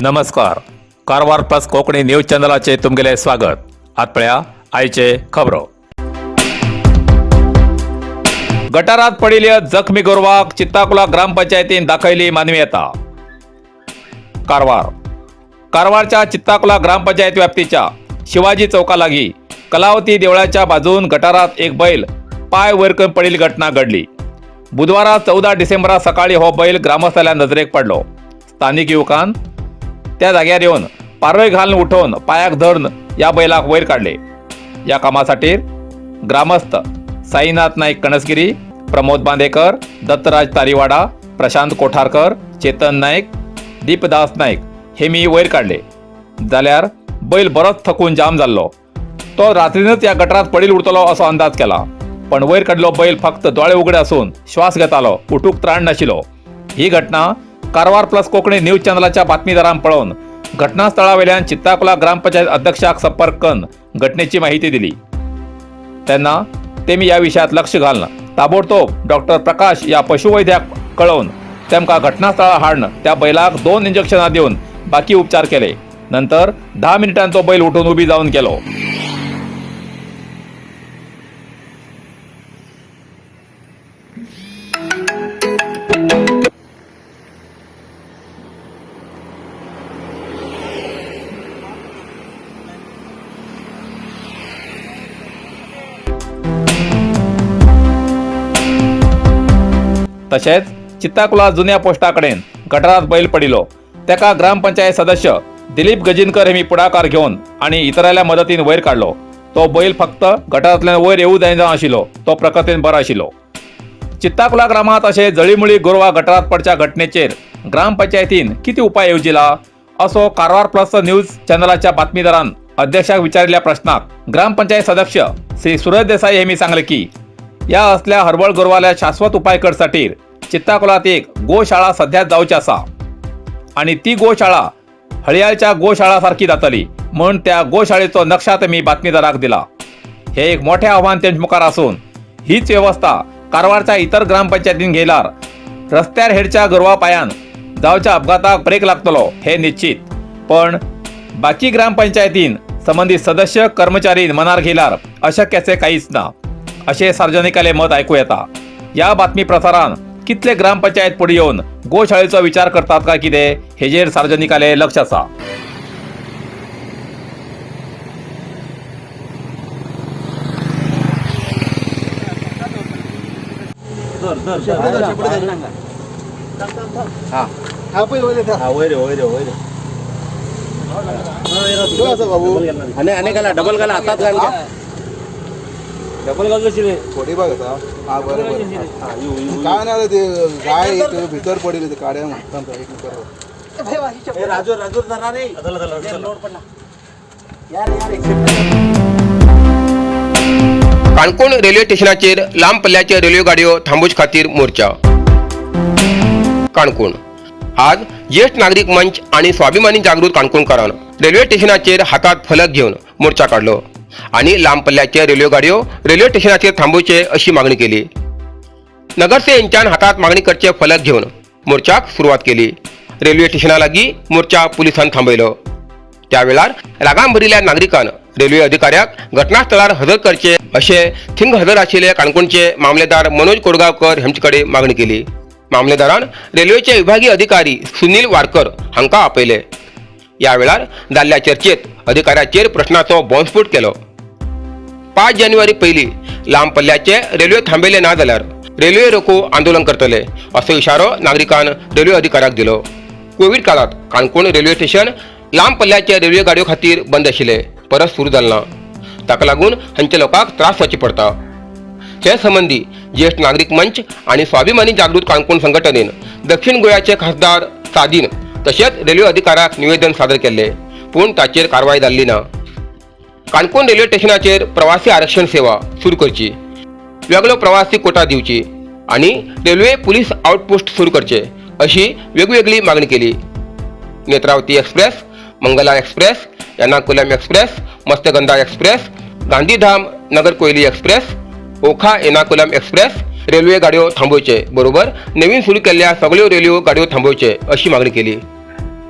नमस्कार. Karwar plus Konkani news चॅनलाचे तुमगेले स्वागत. आतपळ्या आयचे खबरो. गटारात पडिल्ल्या जखमी गोरवाक चित्ताकुला ग्रामपंचायतीन दाखयली मानवीयता. कारवारच्या चित्ताकुला ग्रामपंचायत व्याप्तीच्या शिवाजी चौका लागी कलावती देवळाच्या बाजून गटारात एक बैल पाय वयर करून पडिल्ली घटना घडली. बुधवारा 14 डिसेंबरा सकाळी हो बैल ग्रामस्थांच्या नजरेक पडलो. स्थानिक युवकान त्या जाग्यार येवन पारय घालून उठवून पायाक धरून या बैलाक वयर काढले. या कामासाठी ग्रामस्थ साईनाथ नाईक कणसगिरी, प्रमोद बांदेकर, दत्तराज तारीवाडा, प्रशांत कोठारकर, चेतन नाईक, दीपदास नाईक हे मी वयर काढले. जाल्यार बैल बरोच थकून जाम जाल्लो. तो रात्रीनच या गटारात पडील उरतलो असो अंदाज केला. पण वयर काडलो बैल फक्त दोळे उगडे असून श्वास घेतालो, उठूक त्राण नाशिलो. ही घटना कारवार प्लस कोकणी न्यूज चॅनलाच्या बातमीदारान पळोवन घटनास्थळावेल्यान चित्ताकुला ग्रामपंचायत अध्यक्षाक संपर्क करून घटनेची माहिती दिली. तेन्ना तेमी या विशयात लक्ष घालून ताबडतोब डॉक्टर प्रकाश या पशुवैद्याक कळवून तेमकां घटनास्थळार हाडून त्या बैलाक 2 इंजेक्शनां दिवन बाकी उपचार केले. नंतर 10 मिनिटांत तो बैल उठून उबी जावन गेलो. तसेच चित्ताकुला जुन्या पोस्टा कडेन गटारात बैल पडिलो. तेका ग्रामपंचायत सदस्य दिलीप गजिनकर हेमी पुढाकार घेवन आणि इतरांच्या मदतीन वयर काढलो. तो बैल फक्त गटारांतल्यान वयर येवूं जायना आशिल्लो. तो प्रकृतीन बरो आशिल्लो. चित्ताकुला ग्रामात अशे जळीमुळी गोरवां गटारात पडच्या घटनेचेर ग्रामपंचायतीन किती उपाय येवजिला असो कारवार प्लस न्यूज चॅनलाच्या बातमीदारान अध्यक्षाक विचारिल्ल्या प्रश्नाक ग्रामपंचायत सदस्य श्री सूरज देसाई हेमी सांगले की या असल्या हरबळ गोरवाल्या शाश्वत उपाय करसाठी चित्ताकुलात एक गोशाळा सध्या जावची आसा आणि ती गोशाळा हळयाळच्या गोशाळा सारखी जातली म्हण त्या गोशाळेचो नक्षा मी बातमीदाराक दिला. हे एक मोठे आव्हान तेंचे मुखार असून हीच व्यवस्था कारवारच्या इतर ग्रामपंचायतीन घेयल्यार रस्त्यार हेडच्या गोरवा पायान जावच्या अपघाताक ब्रेक लागतलो हे निश्चित. पण बाकी ग्रामपंचायतीन संबंधित सदस्य कर्मचारी मनार घेयल्यार अशक्याचे काहीच ना असे सार्वजनिकाले मत ऐकू येता. या बातमी प्रसारान कितले ग्रामपंचायत पुढे येऊन गोशाळेचो विचार करतात का कितें हेजेर सार्वजनिकाले लक्ष आसा. डबल गाला हातात घाल डबल गाल कशी रे थोडी बघ आता. हा बरं काय नाही ते गाय ते भीतर पडली ते काड्या म्हणतात एक मिनिट. राजू राजू जरा रे लोड पडला यार काणकोण रेल्वे स्टेशनाचेर लांब पल्ल्याचे रेल्वे गाडयो थांबोवचे खातीर मोर्चा. काणकोण आज ज्येष्ठ नागरिक मंच आणि स्वाभिमानी जागृत काणकोणकारान रेल्वे स्टेशनाचेर हातात फलक घेवन मोर्चा काढलो आणि लांब पल्ल्याचे रेल्वे गाडयो रेल्वे स्टेशनाचेर थांबोवचे अशी मागणी केली. नगरसेवक यांच्यान हातात मागणी करचे फलक घेवन मोर्चाक सुरुवात केली. रेल्वे स्टेशना लागीं मोर्चा पुलिसान थांबयलो. त्यावेळार रागान भरिल्ल्या नागरिकान रेल्वे अधिकाऱ्याक घटनास्थळार हजर करचे अशे थिंग हजर आशिल्ले काणकोणचे मामलेदार मनोज कोरगांवकर हांचे कडेन मागणी केली. मामलेदारान रेल्वेचे विभागीय अधिकारी सुनील वाडकर हांकां आपयले. या वेळार जाल्ल्या चर्चेत अधिकाऱ्याचेर प्रश्नाचो बॉम्बस्फोट केलो. 5 जानेवारी पयलीं लांब पल्ल्याचे रेल्वे थांबयले ना जाल्यार रेल्वे रोको आंदोलन करतले असो इशारो नागरिकान रेल्वे अधिकाऱ्याक दिलो. कोविड काळात काणकोण रेल्वे स्टेशन लांब पल्ल्याचे रेल्वे गाडयो खातीर बंद आशिल्ले, परत सुरू जालें ना. ताका लागून हांचे लोकांक त्रास जावचे पडटा. हे संबंधी ज्येष्ठ नागरिक मंच आणि स्वाभिमानी जागृत काणकोण संघटनेन दक्षिण गोंयचे खासदार सादीन तशेंच रेल्वे अधिकाऱ्याक निवेदन सादर केले, पूण ताचेर कारवाय जाल्ली ना. काणकोण रेल्वे स्टेशनाचेर प्रवासी आरक्षण सेवा सुरू करची, वेगळो प्रवासी कोटा दिवची आणि रेल्वे पुलीस आउटपोस्ट सुरू करचे अशी वेगवेगळी मागणी केली. Netravati express, Mangala express, Ernakulam express, Matsyagandha express, Gandhidham Nagercoil express, Okha Ernakulam express railway गाडयो थांबोवचे बरोबर नवीन सुरू केल्ल्या सगळ्यो रेल्वे गाडयो थांबोवचे अशी मागणी केली.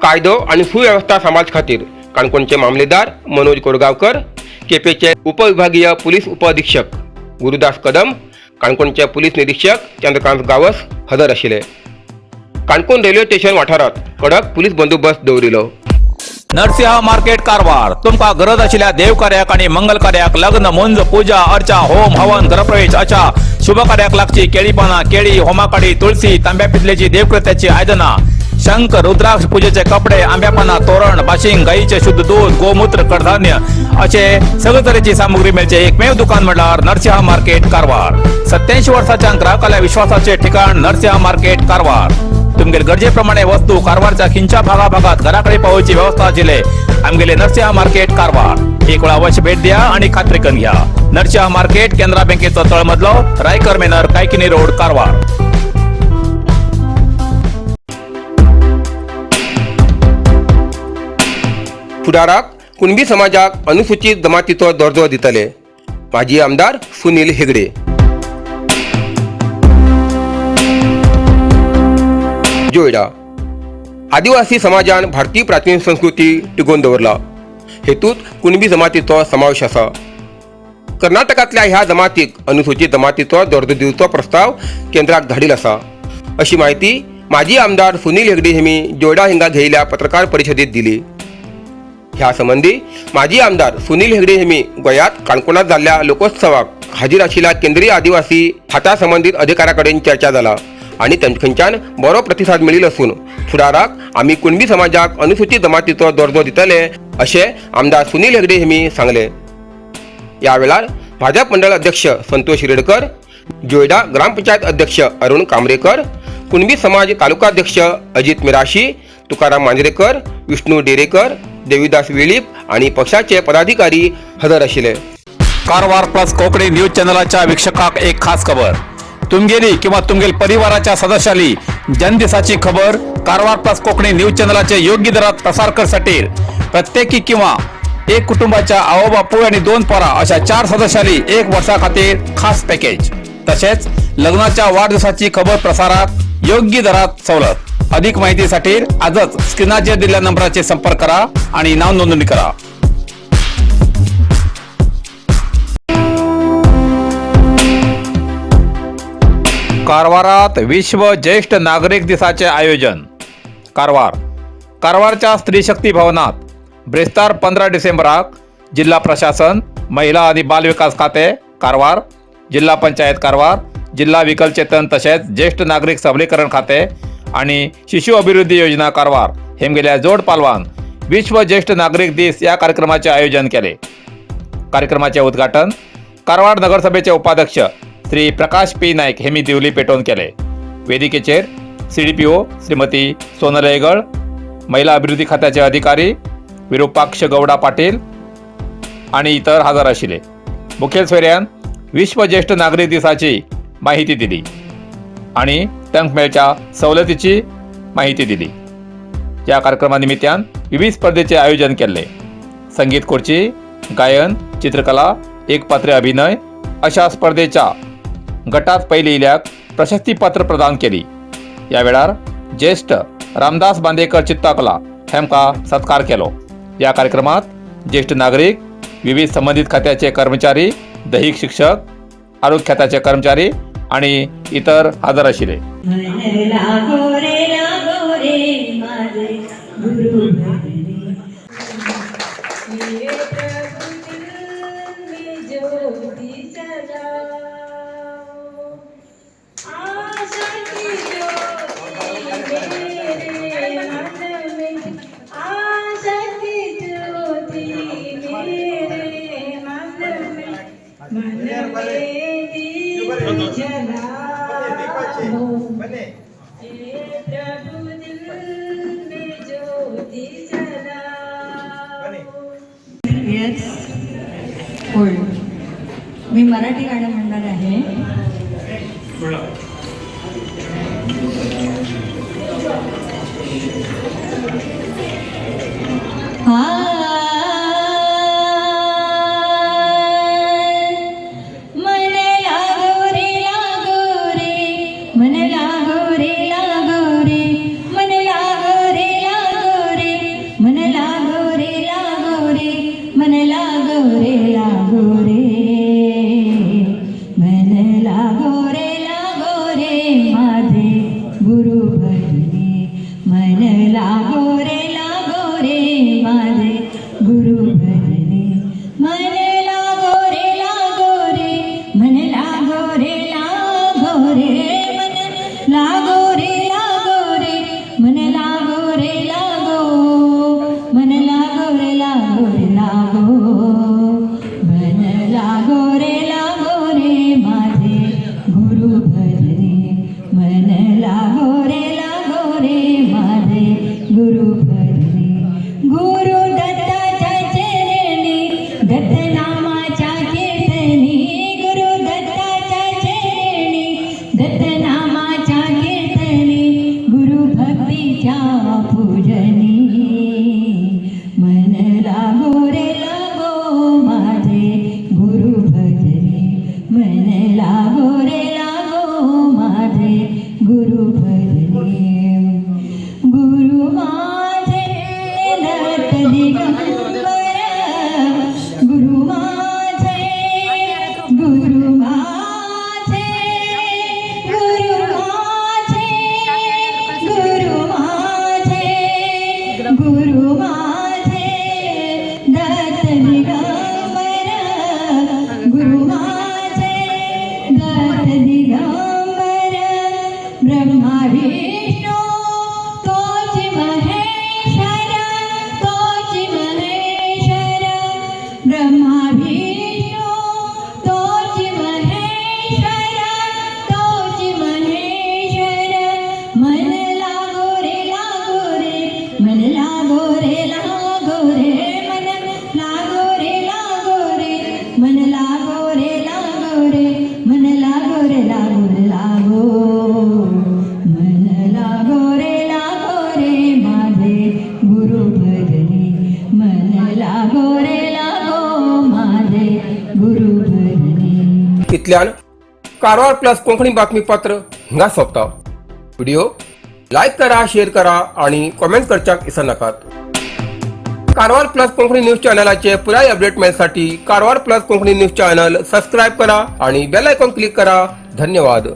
कायदो आणि सुव्यवस्था समाज खातीर काणकोणचे मामलेदार मनोज कोरगांवकर, केपेचे उपविभागीय पोलीस उपअधीक्षक गुरुदास कदम, काणकोणचे पोलीस निरीक्षक चंद्रकांत गावस हजर आशिल्ले. काणकोण रेल्वे स्टेशन वाठारात कडक पोलीस बंदोबस्त दवरिलो. नरसिंह मार्केट कारवार. तुमका गरज आशिल्ल्या देवकार्याक आणि मंगल कार्याक, लग्न, मुंज, पूजा, अर्चा, होम, हवन, गृहप्रवेश अशा शुभ कार्याक लागची केळी पाना, केळी, होमाकाडी, तुळशी, तांब्या पितलेची देवकृत्याची आयदना, शंख, रुद्राक्ष पूजेचे कपडे, आंब्या पाना, तोरण, बाशिंग, गाईचे शुद्ध दूध, गोमूत्र, कडधान्य असे सगळे तरेची सामुग्री मेळचे एकमेव दुकान म्हणल्यार नरसिंह मार्केट कारवार. 87 वर्सांच्या ग्राहकाला विश्वासाचे ठिकाण नरसिंह मार्केट कारवार. तुमगेर गरजेप्रमाणे वस्तू कारवारच्या खिंच्या भागात घराकडे पावोवची व्यवस्था आशिल्ले आमगेले नरसिंह मार्केट कारवार. एक वेळा अवश्य भेट द्या आणि खात्री करून घ्या. नरसिंह मार्केट, केंद्रा बँकेचो तळमजलो, रायकर मेनर, कायकिनी रोड, कारवार. फुडाराक कुणबी समाजाक अनुसूचित जमातीचो दर्जो दितले. माजी आमदार सुनील हेगडे. जोयडा. आदिवासी समाजान भारतीय प्राचीन संस्कृती टिकोवन दवरला. हेतूंत कुणबी जमातीचो समावेश आसा. कर्नाटकांतल्या ह्या जमातीक अनुसूचित जमातीचो दर्जो दिवचो प्रस्ताव केंद्राक धाडील आसा, अशी माहिती माजी आमदार सुनील हेगडे हेमी जोयडा हिंगा घेयल्या पत्रकार परिशदेत दिली. ह्या संबंधी माजी आमदार सुनील हेगडे हेमी गोंयांत काणकोणांत जाल्ल्या लोकोत्सवाक हाजीर आशिल्ल्या केंद्रीय आदिवासी खात्या संबंधित अधिकाऱ्या कडेन चर्चा जाला आणि थंयच्यान बरो प्रतिसाद मेळिल्लो असून फुडाराक आमी कुणबी समाजाक अनुसूचित जमातीचो दर्जो दितले अशें आमदार सुनील हेगडे हेमी सांगले. ह्या वेळार भाजप मंडळ अध्यक्ष संतोष रेडकर, जोयडा ग्रामपंचायत अध्यक्ष अरुण कांबरेकर, कुणबी समाज तालुकाध्यक्ष अजित मिराशी, तुकाराम मांजरेकर, विष्णू डेरेकर, देवीदास वेळीप आणि पक्षाचे पदाधिकारी हजर आशिल्ले. कारवार प्लस कोंकणी न्यूज चॅनलाच्या वीक्षकाक एक खास खबर. तुमगेली किंवा तुमगेल परिवाराच्या सदस्याली जनदिसाची खबर कारवार प्लस कोंकणी न्यूज चॅनलाचे योग्य दरात प्रसार करसाठी प्रत्येकी किंवा एक कुटुंबाच्या आवो बापू आणि 2 पोरा अशा 4 सदस्याली 1 वर्षा खातीर खास पॅकेज. तसेच लग्नाच्या वाढदिवसाची खबर प्रसारात योग्य दरात सवलत. अधिक माहितीसाठी आजच स्क्रीनाचेर दिलेल्या नंबराचे संपर्क करा आणि नाव नोंदणी करा. कारवारात विश्व ज्येष्ठ नागरिक दिसाचे आयोजन. कारवारच्या स्त्री शक्ती भवनात ब्रेस्तार 15 डिसेंबराक जिल्हा प्रशासन, महिला आणि बाल विकास खाते कारवार, जिल्हा पंचायत कारवार, जिल्हा विकलचेतन तसेच ज्येष्ठ नागरिक सबलीकरण खाते आणि शिशु अभिवृद्धी योजना कारवार हेमगेल्या जोड पालवान विश्व ज्येष्ठ नागरिक दिस या कार्यक्रमाचे आयोजन केले. कार्यक्रमाचे उद्घाटन कारवार नगरसभेचे उपाध्यक्ष श्री प्रकाश पी नाईक हेमी दिवली पेटोवन केले. वेदिकेचेर CDPO श्रीमती सोनल हेगळ, महिला अभिवृद्धी खात्याचे अधिकारी विरुपाक्ष गौडा पाटील आणि इतर हजर आशिल्ले. मुखेल सोयऱ्यान विश्व ज्येष्ठ नागरिक दिसाची माहिती दिली आणि तांकां मेळच्या सवलतीची माहिती दिली. या कार्यक्रमानिमित्तान विविध स्पर्धेचे आयोजन केले. संगीत खुर्ची, गायन, चित्रकला, एकपात्री अभिनय अशा स्पर्धेच्या गटात पयली इल्याक प्रशस्तीपत्र प्रदान केली. या वेळार ज्येष्ठ रामदास बांदेकर चित्ताकला हेमका सत्कार केलो. या कार्यक्रमात ज्येष्ठ नागरिक, विविध संबंधित खात्याचे कर्मचारी, दैहिक शिक्षक, आरोग्य खात्याचे कर्मचारी आणि इतर हजर आशिल्ले. मी मराठी गाणं म्हणणार आहे. मन लागो रे लागो रे, मन लागो रे लागो रे. माझे गुरु भजनी मन लागो रे मन लागो रे मन लागो रे मन लागो रे मन लागो रे मन लागो रे माझे गुरु भजनी मन लागो रे माझे गुरु भजनी गुरु दत्ताच्या चरणी दत्त नामाच्या कीर्तनी गुरु दत्ताच्या चरणी दत्त नामाच्या कीर्तनी गुरु भक्तीच्या पूजनी मन लागो रे माझे गुरु भजनी मन लागो रे माझे गुरु भजनी गुरु माझे दत्त दिगंबर गुरु माझे गुरु माझे गुरु माझे गुरु माझे गुरु माझे दत्त दिगंबर गुरु माझे दत्त दिगंबर ब्रह्मा विष्णू तोच महेश्वर ब्रह्मा विष्णू तोच महेश्वर मन लागो रे मन लागो रे मन लागो रे मन लागो रे मन लागो रे मन लागो रे माझे गुरु भजनी मन लागो रे माझे गुरु भजनी. इतल्यान कारवार प्लस कोंकणी बातमीपत्र हिंगा सोंपता. व्हिडिओ लाईक करा, शेअर करा आणि कमेंट करच्याक विसरू नाकात. कारवार प्लस कोंकणी न्यूज चॅनलाचे पुराय अपडेट मेळसाठी Karwar plus Konkani news channel subscribe करा आणि बेल आयकॉन क्लिक करा. धन्यवाद.